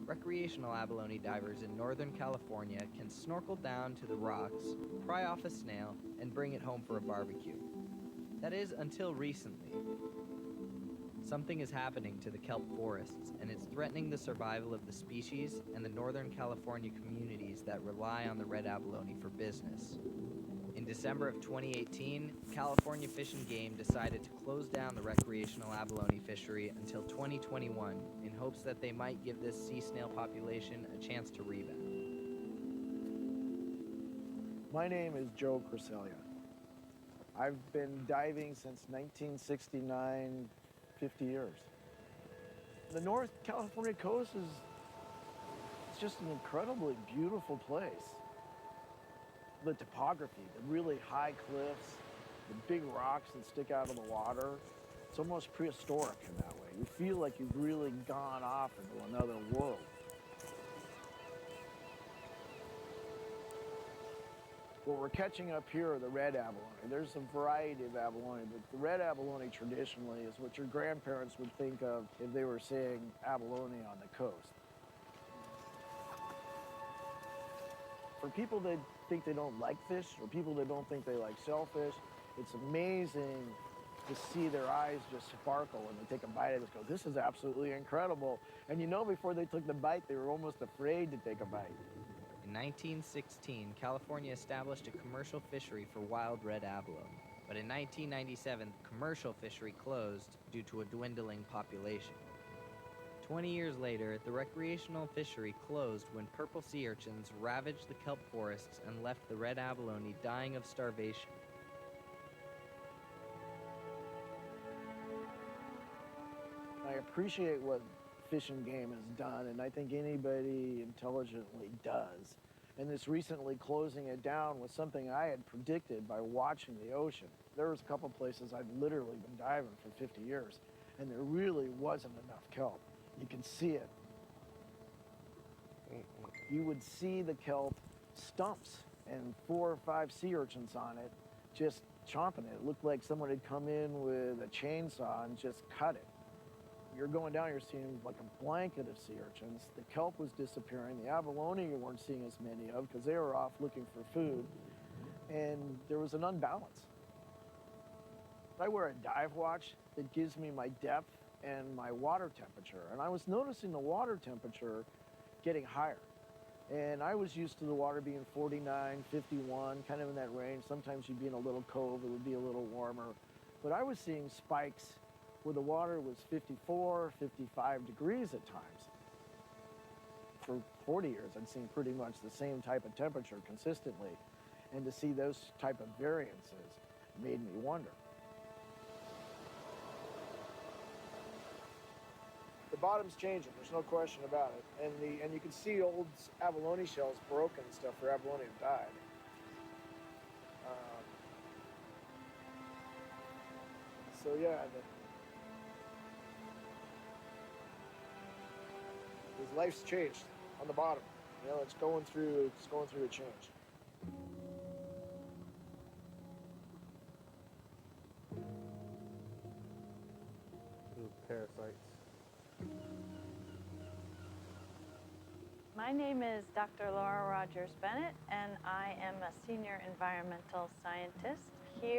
Recreational abalone divers in Northern California can snorkel down to the rocks, pry off a snail, and bring it home for a barbecue. That is, until recently. Something is happening to the kelp forests, and it's threatening the survival of the species and the Northern California communities that rely on the red abalone for business. In December of 2018, California Fish and Game decided to close down the recreational abalone fishery until 2021 in hopes that they might give this sea snail population a chance to rebound. My name is Joe Cresselia. I've been diving since 1969, 50 years. The North California coast it's just an incredibly beautiful place. The topography, the really high cliffs, the big rocks that stick out of the water, it's almost prehistoric in that way. You feel like you've really gone off into another world. What we're catching up here are the red abalone. There's a variety of abalone, but the red abalone traditionally is what your grandparents would think of if they were seeing abalone on the coast. For people that think they don't like fish, or people that don't think they like shellfish, it's amazing to see their eyes just sparkle when they take a bite of this. Go, this is absolutely incredible. And you know, before they took the bite, they were almost afraid to take a bite. In 1916, California established a commercial fishery for wild red abalone. But in 1997, the commercial fishery closed due to a dwindling population. 20 years later, the recreational fishery closed when purple sea urchins ravaged the kelp forests and left the red abalone dying of starvation. I appreciate what Fish and Game has done, and I think anybody intelligently does. And this recently closing it down was something I had predicted by watching the ocean. There was a couple places I'd literally been diving for 50 years, and there really wasn't enough kelp. You can see it. You would see the kelp stumps and 4 or 5 sea urchins on it, just chomping it. It looked like someone had come in with a chainsaw and just cut it. You're going down, you're seeing like a blanket of sea urchins. The kelp was disappearing. The abalone you weren't seeing as many of because they were off looking for food. And there was an unbalance. I wear a dive watch that gives me my depth and my water temperature. And I was noticing the water temperature getting higher. And I was used to the water being 49, 51, kind of in that range. Sometimes you'd be in a little cove, it would be a little warmer. But I was seeing spikes where the water was 54, 55 degrees at times. For 40 years, I'd seen pretty much the same type of temperature consistently. And to see those type of variances made me wonder. The bottom's changing, there's no question about it. And you can see old abalone shells broken and stuff where abalone have died. So yeah, his life's changed on the bottom. You know, it's going through a change. Ooh, parasites. My name is Dr. Laura Rogers Bennett, and I am a senior environmental scientist here